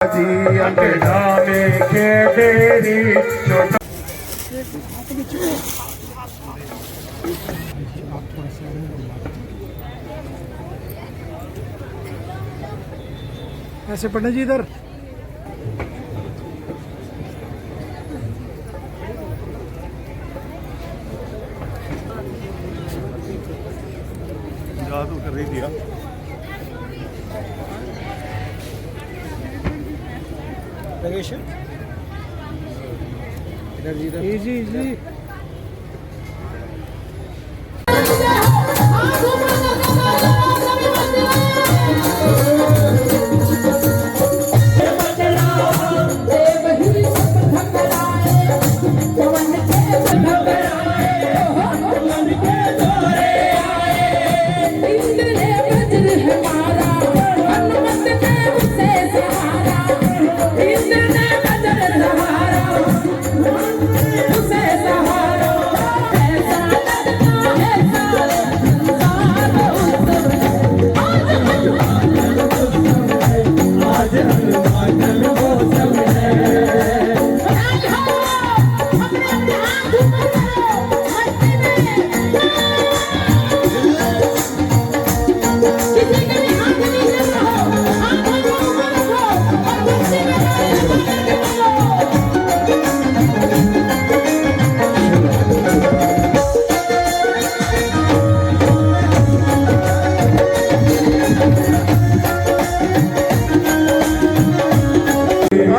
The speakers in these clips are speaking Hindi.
जी अंगना में खेदेरी छोटा ऐसे पढ़ने जी इधर जादू कर रही थी नगेश इधर जी इधर जी जी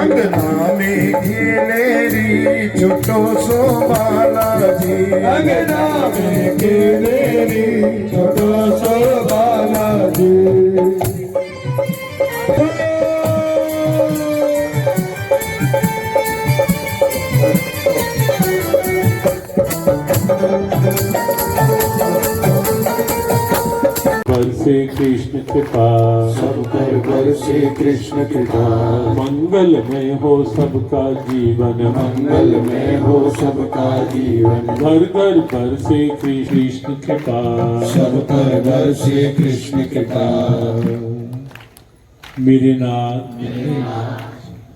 अंगना में खेलेरी छोटो सो बालाजी अंगना में खेलेरी छोटो सो बालाजी से कृष्ण कृपा सब कर से कृष्ण कृपा मंगलमय हो सबका जीवन मंगलमय हो सबका जीवन घर घर पर से कृष्ण कृपा सब कर से कृष्ण कृपा मेरे नाथ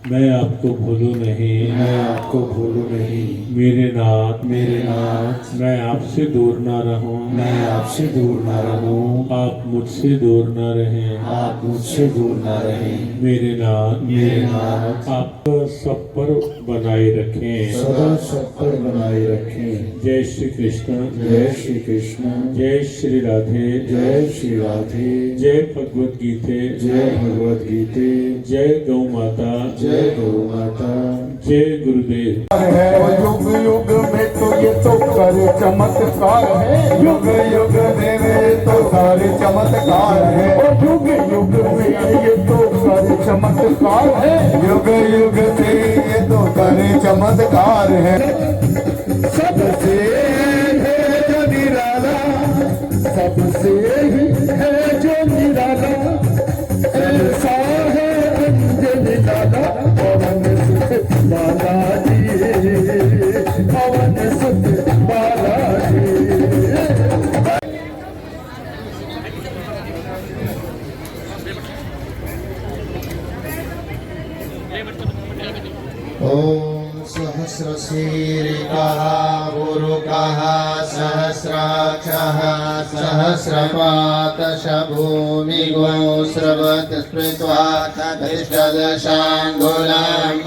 मैं आपको भूलूं नहीं मैं आपको भूलूं नहीं मेरे नाथ मैं आपसे दूर ना रहूं मैं आपसे दूर ना रहूं आप मुझसे दूर ना रहें आप मुझसे दूर ना रहें मेरे नाथ आप सब पर बनाए रखें सदा सब पर बनाए रखें जय श्री कृष्ण जय श्री कृष्ण जय श्री राधे जय श्री राधे जय भगवत गीते जय भगवत गीते जय गौ माता जय गौ माता जय गुरुदेव है युग युग में तो ये तो कर चमत्कार है युग युग में तो सारे चमत्कार है युग युग में ये तो कर चमत्कार है युग युग में ये तो कर चमत्कार है सबसे है जो निराला सबसे ही है जो निराला ऐसा है अंजन लाला पवन सुत बालाजी पवन सुत बालाजी ओम सहस्रशीर्षः गुरुकः सहस्राक्षः सहस्रपातश भूमिगो स्रवत् स्मृत्वा तदिष्टदशाङ्गुलं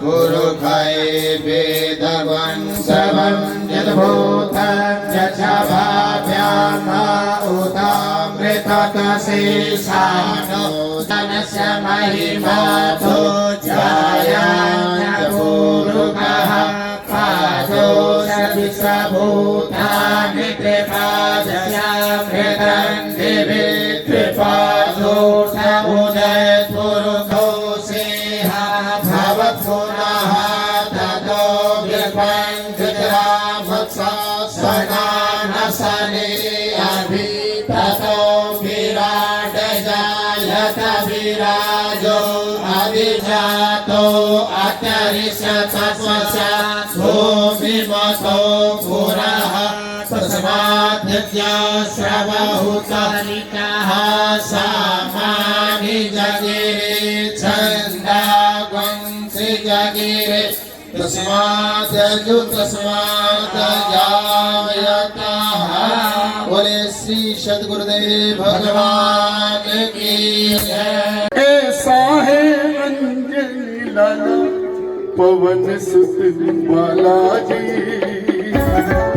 गुरुखये वेदवन् सर्वं यद्भूतं यच्छभाभ्याम् उतामृतकशेषानो धनस्य महिमातो जायान्यपूरुकः पादो सर्वभूतानि त्रिपादयामृतं दिवि त्रिपादो समुदयपुरुषो सिंह भवत्पुनः ततो विपञ्चरामत्सा सनानसने अभिततो विराट जायत विराजो अभिजातो अत्यरिषतस्वस्य भूमिमतो पुरः तस्माद्यत्या श्रवहुतरितः सामानि जगिरे छन्दा श्री जागीरे तस्मात् जायता। बोले श्री सद्गुरुदेव भगवान की जय। ऐसा है अंजलि लाला पवन सुत बालाजी,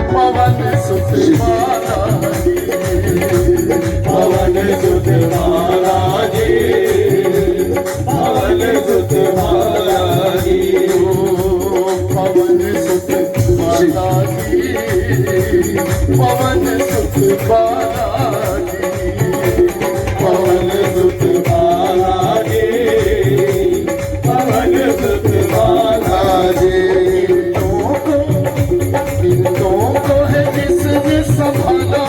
पवन सुत बालाजी, पवन सुत बालाजी, पवन सुत बालाजी, ओ पवन सुत बालाजी, पवन सुत बालाजी, पवन सुत बालाजी, पवन सुत बालाजी। गिरतों को है जिसने संभाला,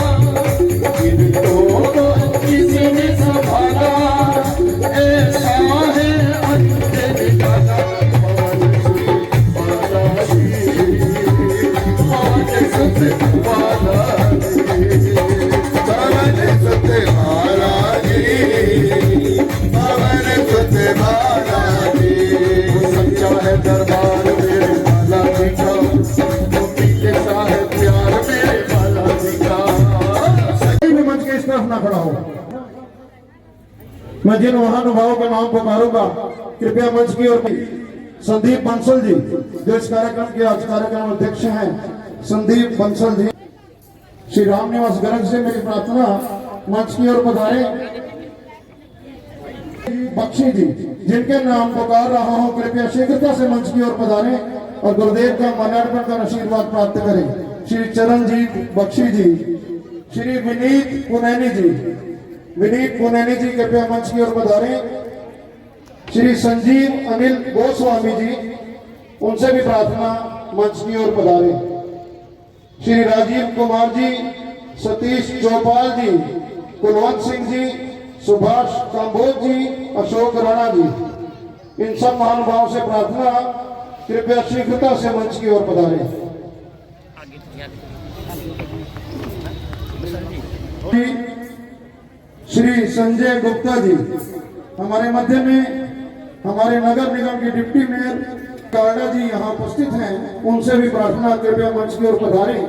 गिरतों को जिसने संभाला, ऐसा है अंजलि लाला पवन सुत बालाजी, पवन सुत बालाजी, पवन सुत बालाजी। सच्चा है दरबार मेरे बालाजी का, है प्यार मेरे बालाजी का। सही में मंच के इस तरफ ना खड़ा हो। मैं जिन महानुभावों के नाम पुकारूंगा कृपया मंच की ओर। संदीप बंसल जी जो इस कार्यक्रम के आज कार्यक्रम अध्यक्ष हैं, संदीप बंसल जी। श्री राम निवास गर्ग से मेरी प्रार्थना मंच की ओर पधारे। बख्शी जी जिनके नाम पुकार रहा हूं कृपया शीघ्रता से मंच की ओर पधारे और गुरुदेव का माल्यार्पण कर आशीर्वाद प्राप्त करें। श्री चरणजीत बख्शी जी, श्री विनीत पुनैनी जी, विनीत पुनैनी जी कृपया मंच की ओर पधारे। श्री संजीव अनिल गोस्वामी जी, उनसे भी प्रार्थना मंच की ओर पधारे। श्री राजीव कुमार जी, सतीश चौपाल जी, कुलवंत सिंह जी, सुभाष कांबोज जी, अशोक राणा जी, इन सब महानुभावों से प्रार्थना कृपया शीघ्रता से मंच की ओर पधारे। श्री संजय गुप्ता जी हमारे मध्य में, हमारे नगर निगम के डिप्टी मेयर काड़ा जी यहाँ उपस्थित हैं, उनसे भी प्रार्थना कृपया मंच की ओर पधारें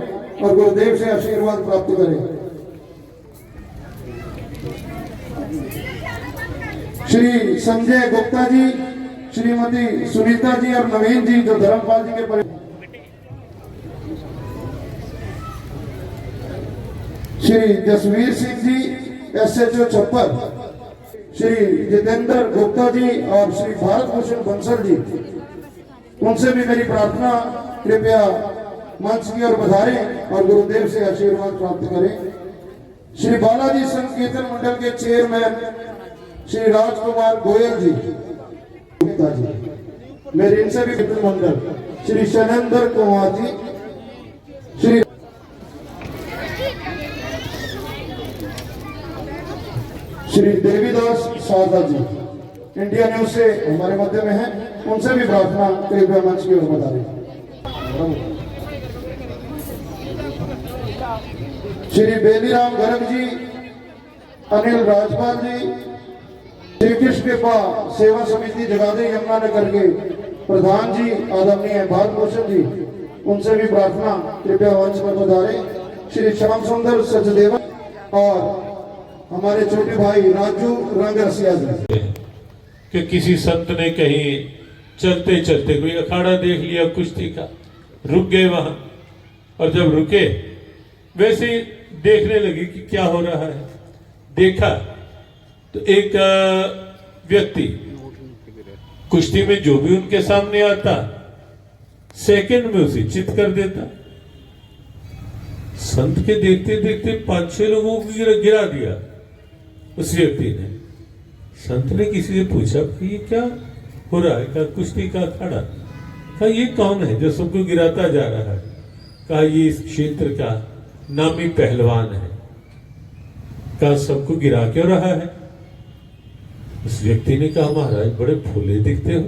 और गुरुदेव से आशीर्वाद प्राप्त करें। श्री संजय गुप्ता जी, श्रीमती सुनीता जी और नवीन जी जो धर्मपाल जी के श्री जसवीर सिंह जी SHO छप्पर, श्री जितेंद्र गुप्ता जी और श्री भारत भूषण बंसल जी, उनसे भी मेरी प्रार्थना कृपया मंच की ओर पधारें और गुरुदेव से आशीर्वाद प्राप्त करें। श्री बालाजी संकीर्तन मंडल के चेयरमैन श्री राजकुमार गोयल जी गुप्ता जी, मेरे इनसे भी कीर्तन मंडल श्री शैलेंद्र कुमार जी, श्री श्री देवीदास शारदा जी इंडिया न्यूज से हमारे मध्य में हैं, उनसे भी प्रार्थना कृपया मंच की ओर बता। श्री बेलीराम गर्ग जी, अनिल राजपाल जी, श्री कृष्ण कृपा सेवा समिति जगाधरी यमुनानगर के प्रधान जी आदरणीय भारत भूषण जी, उनसे भी प्रार्थना कृपया मंच पर पधारे। श्री श्याम सुंदर सचदेवा और हमारे छोटे भाई राजू रंग रसिया जी। कि किसी संत ने कहीं चलते चलते कोई अखाड़ा देख लिया कुश्ती का, रुक गए वहां, और जब रुके वैसे देखने लगे कि क्या हो रहा है। देखा तो एक व्यक्ति कुश्ती में जो भी उनके सामने आता सेकंड में उसे चित कर देता। संत के देखते देखते 5-6 लोगों को गिरा दिया उस व्यक्ति ने। संत ने किसी से पूछा कि ये क्या हो रहा है? कहा कुश्ती का अखाड़ा। कहा ये कौन है जो सबको गिराता जा रहा है? कहा ये इस क्षेत्र का नामी पहलवान है। कहा सबको गिरा क्यों रहा है? उस व्यक्ति ने कहा महाराज बड़े फूले दिखते हो,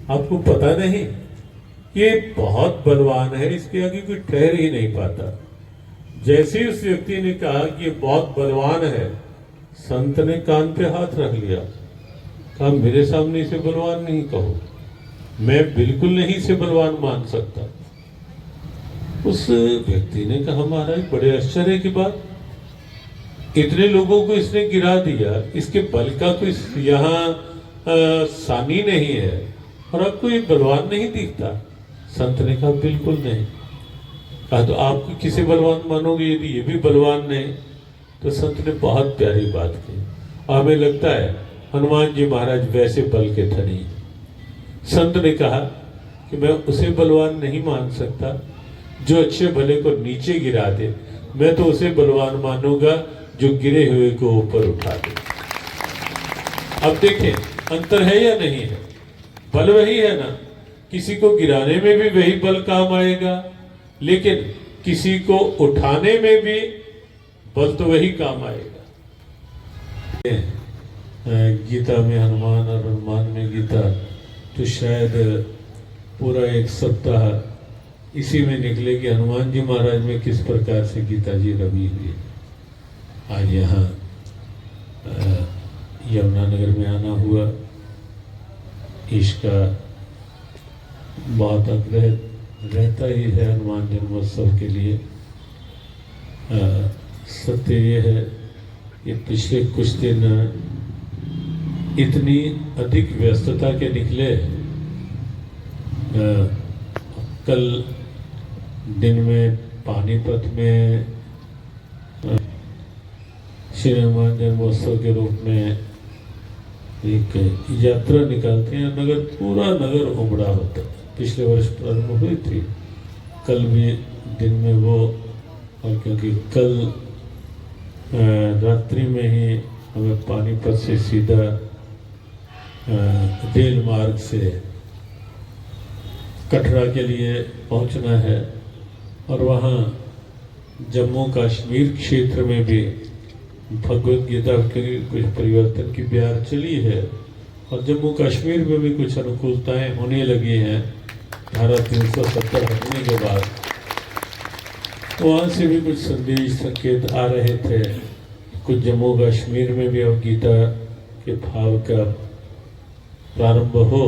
आपको पता नहीं ये बहुत बलवान है, इसके आगे कोई ठहर ही नहीं पाता। जैसे ही उस व्यक्ति ने कहा कि ये बहुत बलवान है, संत ने कान पे हाथ रख लिया, कहा मेरे सामने इसे बलवान नहीं कहो, मैं बिल्कुल नहीं इसे बलवान मान सकता। उस व्यक्ति ने कहा महाराज बड़े आश्चर्य की बात, इतने लोगों को इसने गिरा दिया, इसके बल का कोई यहाँ सानी नहीं है और आपको ये बलवान नहीं दिखता। संत ने कहा बिल्कुल नहीं। कहा तो आप किसे बलवान मानोगे यदि ये भी बलवान नहीं? तो संत ने बहुत प्यारी बात की, हमें लगता है हनुमान जी महाराज वैसे बल के धनी। संत ने कहा कि मैं उसे बलवान नहीं मान सकता जो अच्छे भले को नीचे गिरा दे, मैं तो उसे बलवान मानूंगा जो गिरे हुए को ऊपर उठा दे। अब देखें अंतर है या नहीं है? बल वही है ना, किसी को गिराने में भी वही बल काम आएगा, लेकिन किसी को उठाने में भी बल तो वही काम आएगा। गीता में हनुमान और हनुमान में गीता, तो शायद पूरा एक सप्ताह इसी में निकले कि हनुमान जी महाराज में किस प्रकार से गीता जी रवी हुई। आज यहाँ यमुनानगर में आना हुआ, इसका बहुत आग्रह रहता ही है हनुमान जन्मोत्सव के लिए। सत्य ये है कि पिछले कुछ दिन इतनी अधिक व्यस्तता के निकले। कल दिन में पानीपत में श्री हनुमान जन्मोत्सव के रूप में एक यात्रा निकालते हैं, नगर पूरा नगर उमड़ा होता है। पिछले वर्ष प्रारंभ हुई थी, कल भी दिन में वो, और क्योंकि कल रात्रि में ही हमें पानीपत से सीधा रेल मार्ग से कटरा के लिए पहुंचना है, और वहाँ जम्मू कश्मीर क्षेत्र में भी भगवत गीता के कुछ परिवर्तन की ब्यार चली है, और जम्मू कश्मीर में भी कुछ अनुकूलताएं होने लगी हैं धारा 370 हटने के बाद। वहाँ से भी कुछ संदेश संकेत आ रहे थे। कुछ जम्मू कश्मीर में भी अब गीता के भाव का प्रारंभ हो,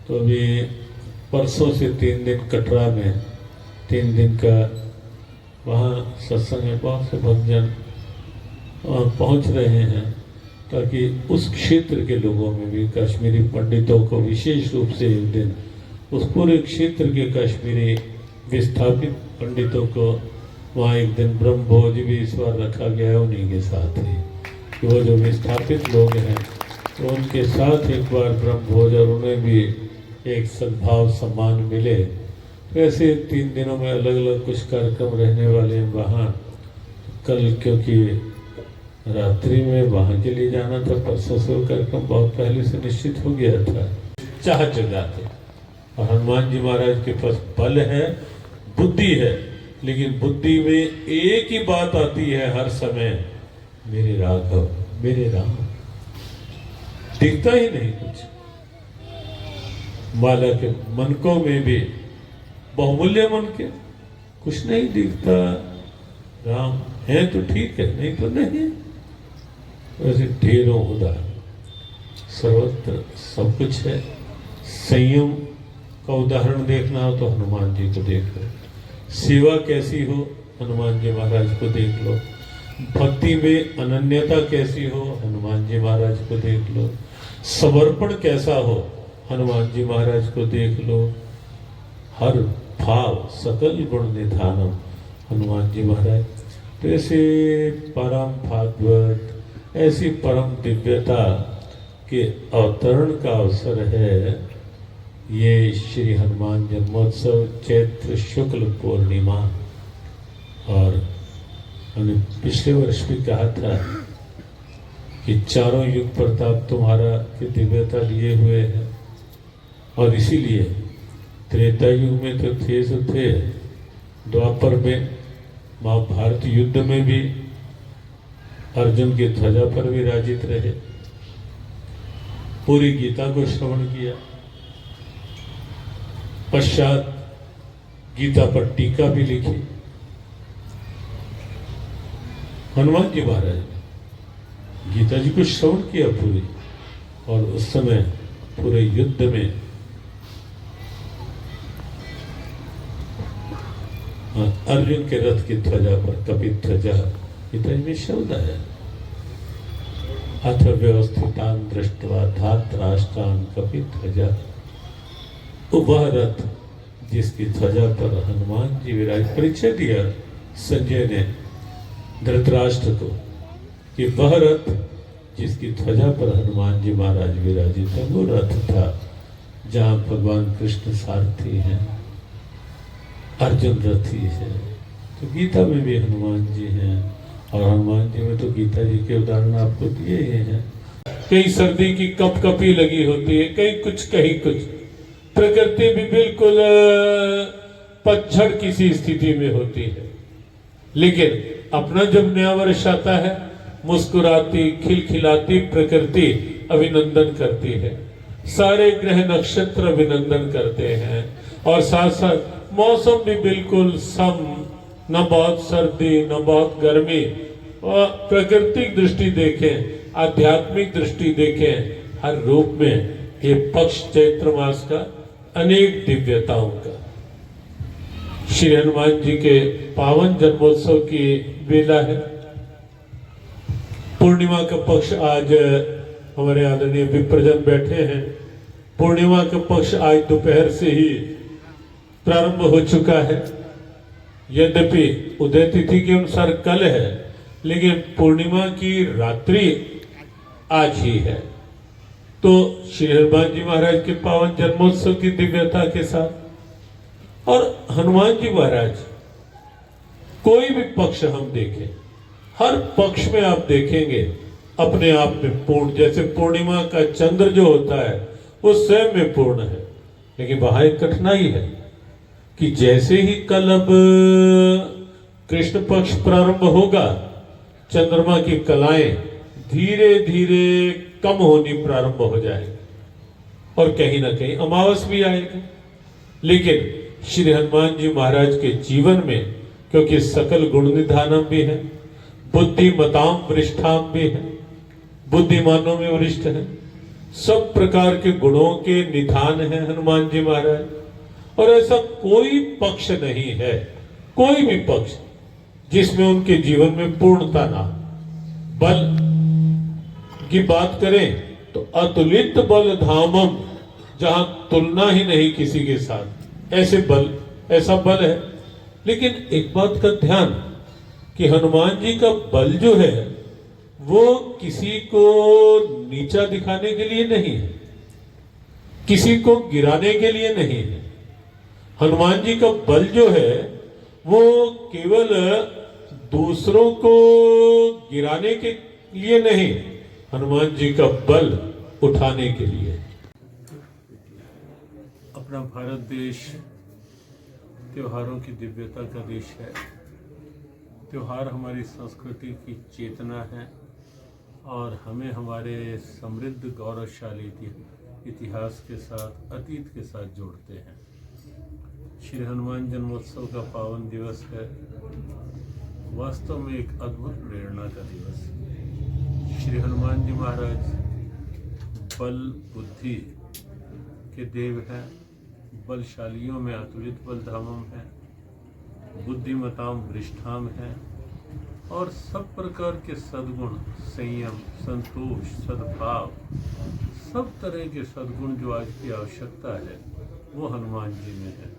तो अभी परसों से 3 दिन कटरा में 3 दिन का वहाँ सत्संग में बहुत से भक्तजन पहुँच रहे हैं, ताकि उस क्षेत्र के लोगों में भी कश्मीरी पंडितों को विशेष रूप से एक दिन उस पूरे क्षेत्र के कश्मीरी विस्थापित पंडितों को वहाँ एक दिन ब्रह्म भोज भी इस बार रखा गया है उन्हीं के साथ ही, कि वो जो विस्थापित लोग हैं तो उनके साथ एक बार ब्रह्म भोज और उन्हें भी एक सद्भाव सम्मान मिले। तो ऐसे 3 दिनों में अलग अलग कुछ कार्यक्रम रहने वाले हैं वहाँ। कल क्योंकि रात्रि में वहाँ के लिए जाना था, परसों से कार्यक्रम बहुत पहले से निश्चित हो गया था। चाह जगाते, और हनुमान जी महाराज के पास बल है, बुद्धि है, लेकिन बुद्धि में एक ही बात आती है हर समय, मेरे राघव मेरे राम। दिखता ही नहीं कुछ। माला के मनकों में भी बहुमूल्य मन के कुछ नहीं दिखता। राम है तो ठीक है, नहीं तो नहीं। वैसे ढेरों उदाहरण सर्वत्र सब कुछ है। संयम का उदाहरण देखना हो तो हनुमान जी को देख लो, सेवा कैसी हो हनुमान जी महाराज को देख लो, भक्ति में अनन्यता कैसी हो हनुमान जी महाराज को देख लो, समर्पण कैसा हो हनुमान जी महाराज को देख लो, हर भाव सकल गुण निधानम हनुमान जी महाराज। तो ऐसे परम भागवत, ऐसी परम दिव्यता के अवतरण का अवसर है ये श्री हनुमान जन्मोत्सव चैत्र शुक्ल पूर्णिमा। और हमने पिछले वर्ष भी कहा था कि चारों युग प्रताप तुम्हारा की दिव्यता लिए हुए हैं, और इसीलिए त्रेता युग में तो थे सो थे, द्वापर में महाभारत युद्ध में भी अर्जुन की ध्वजा पर विराजित रहे, पूरी गीता को श्रवण किया, पश्चात गीता पर टीका भी लिखी हनुमान जी महाराज ने। गीता जी को श्रवण किया पूरी, और उस समय पूरे युद्ध में अर्जुन के रथ की ध्वजा पर कपित ध्वजा, गीता में शब्द आया। अथ व्यवस्थितान दृष्ट्वा धातराष्ट्रान कपित ध्वजा, वह रथ जिसकी ध्वजा पर हनुमान जी विराज। परिचय दिया संजय ने धृतराष्ट्र को कि वह रथ जिसकी ध्वजा पर हनुमान जी महाराज विराजित है, वो रथ था जहाँ भगवान कृष्ण सारथी हैं, अर्जुन रथी है। तो गीता में भी हनुमान जी हैं, और हनुमान जी में तो गीता जी के उदाहरण आपको दिए ही हैं। कहीं सर्दी की कपकपी लगी होती है, कहीं कुछ प्रकृति भी बिल्कुल पतझड़ किसी स्थिति में होती है, लेकिन अपना जब नया वर्ष आता है, मुस्कुराती खिलखिलाती प्रकृति अभिनंदन करती है, सारे ग्रह नक्षत्र अभिनंदन करते हैं, और साथ साथ मौसम भी बिल्कुल सम, न बहुत सर्दी न बहुत गर्मी। और प्राकृतिक दृष्टि देखें, आध्यात्मिक दृष्टि देखें, हर रूप में ये पक्ष चैत्र मास का अनेक दिव्यताओं का। श्री हनुमान जी के पावन जन्मोत्सव की बेला है। पूर्णिमा का पक्ष आज हमारे आदरणीय विप्रजन बैठे हैं। पूर्णिमा का पक्ष आज दोपहर से ही प्रारंभ हो चुका है। यद्यपि उदय तिथि के अनुसार कल है, लेकिन पूर्णिमा की रात्रि आज ही है। तो श्री हनुमान जी महाराज के पावन जन्मोत्सव की दिव्यता के साथ, और हनुमान जी महाराज कोई भी पक्ष हम देखें, हर पक्ष में आप देखेंगे अपने आप में पूर्ण। जैसे पूर्णिमा का चंद्र जो होता है वो स्वयं में पूर्ण है, लेकिन वहां एक कठिनाई है कि जैसे ही कल अब कृष्ण पक्ष प्रारंभ होगा, चंद्रमा की कलाएं धीरे धीरे कम होनी प्रारंभ हो जाएगी, और कहीं ना कहीं अमावस भी आएगी। लेकिन श्री हनुमान जी महाराज के जीवन में, क्योंकि सकल गुण निधानम भी है, बुद्धिमताम वरिष्ठाम भी है, बुद्धिमानों में वरिष्ठ है, सब प्रकार के गुणों के निधान है हनुमान जी महाराज। और ऐसा कोई पक्ष नहीं है, कोई भी पक्ष जिसमें उनके जीवन में पूर्णता ना। बल की बात करें तो अतुलित बल धामम, जहां तुलना ही नहीं किसी के साथ, ऐसे बल, ऐसा बल है। लेकिन एक बात का ध्यान कि हनुमान जी का बल जो है वो किसी को नीचा दिखाने के लिए नहीं है, किसी को गिराने के लिए नहीं है। हनुमान जी का बल जो है वो केवल दूसरों को गिराने के लिए नहीं, हनुमान जी का बल उठाने के लिए। अपना भारत देश त्योहारों की दिव्यता का देश है। त्योहार हमारी संस्कृति की चेतना है और हमें हमारे समृद्ध गौरवशाली इतिहास के साथ, अतीत के साथ जोड़ते हैं। श्री हनुमान जन्मोत्सव का पावन दिवस है, वास्तव में एक अद्भुत प्रेरणा का दिवस है। श्री हनुमान जी महाराज बल बुद्धि के देव हैं, बलशालियों में अतुलित बल धामम है, बुद्धिमताम वरिष्ठाम है, और सब प्रकार के सद्गुण, संयम, संतोष, सद्भाव, सब तरह के सद्गुण जो आज की आवश्यकता है वो हनुमान जी में है।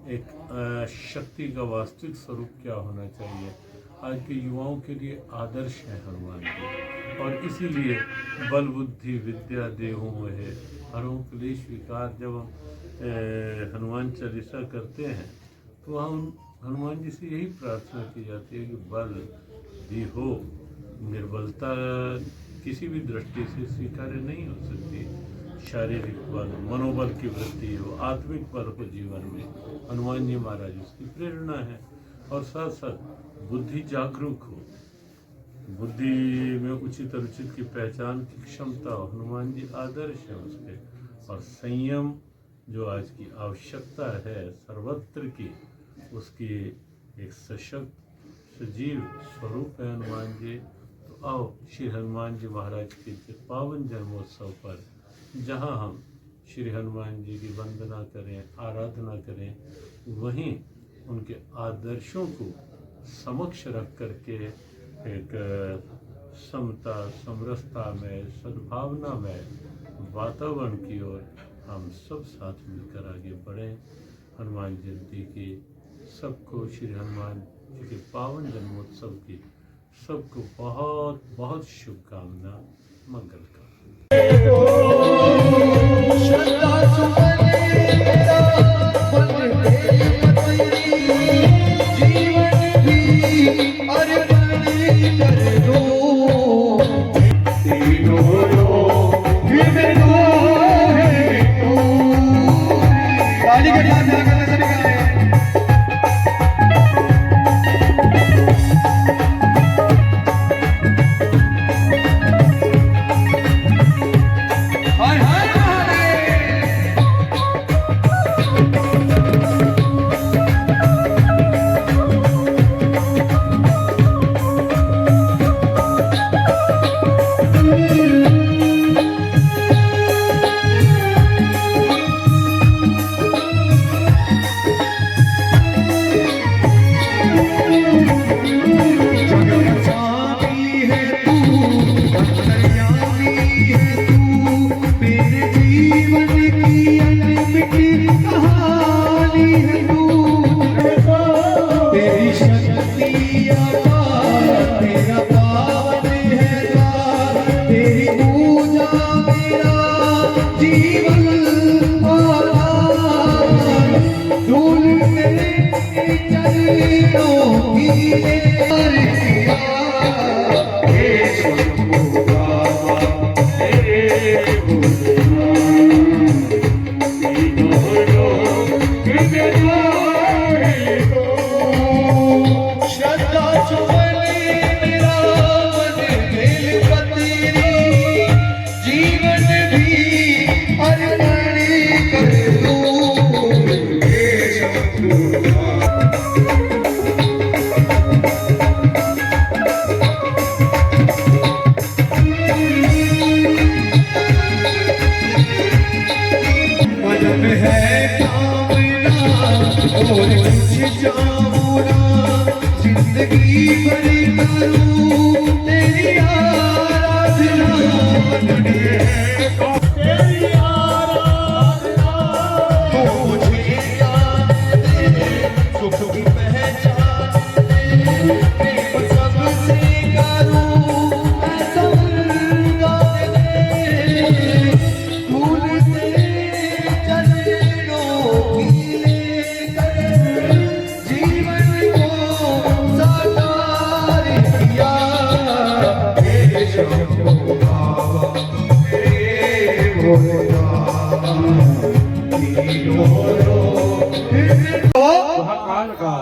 एक शक्ति का वास्तविक स्वरूप क्या होना चाहिए, आज के युवाओं के लिए आदर्श है हनुमान जी। और इसीलिए बल बुद्धि विद्या देहु मोहे हरहु क्लेश विकार, जब हम हनुमान चालीसा करते हैं तो वहाँ हनुमान जी से यही प्रार्थना की जाती है कि बल देहो, निर्बलता किसी भी दृष्टि से स्वीकार्य नहीं हो सकती। शारीरिक बल, मनोबल की वृद्धि हो, आत्मिक बल को जीवन में हनुमान जी महाराज उसकी प्रेरणा है। और साथ साथ बुद्धि जागरूक हो, बुद्धि में उचित अनुचित की पहचान की क्षमता हो, हनुमान जी आदर्श है उसके। और संयम जो आज की आवश्यकता है सर्वत्र की, उसकी एक सशक्त सजीव स्वरूप है हनुमान जी। तो आओ श्री हनुमान जी महाराज के पावन जन्मोत्सव पर, जहाँ हम श्री हनुमान जी की वंदना करें, आराधना करें, वहीं उनके आदर्शों को समक्ष रख करके एक समता समरसता में सद्भावना में वातावरण की ओर हम सब साथ मिलकर आगे बढ़ें। हनुमान जयंती की सबको, श्री हनुमान जी के पावन जन्मोत्सव की सबको बहुत बहुत शुभकामना, मंगल कामना।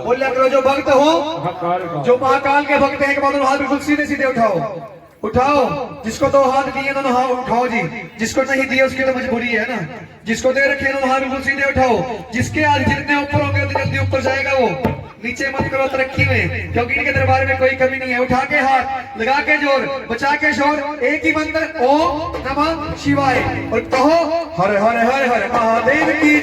बोलिया करो जो भक्त हो, जो महाकाल के भक्त हैं, एक बार हाथ बिल्कुल सीधे सीधे उठाओ, उठाओ। जिसको दो हाथ दिए दोनों हाथ उठाओ जी, जिसको नहीं दिए उसकी तो मजबूरी है ना। जिसको दे रखे दोनों हाथ बिल्कुल सीधे उठाओ। जिसके हाथ जितने ऊपर होंगे उतने जल्दी ऊपर जाएगा वो। नीचे मत करो तरक्की में, क्योंकि इनके दरबार में कोई कमी नहीं है। उठा के हाथ, लगा के जोर, बचा के शोर, एक ही मंत्र ओम नमः शिवाय, और कहो हर हर हर हर महादेव की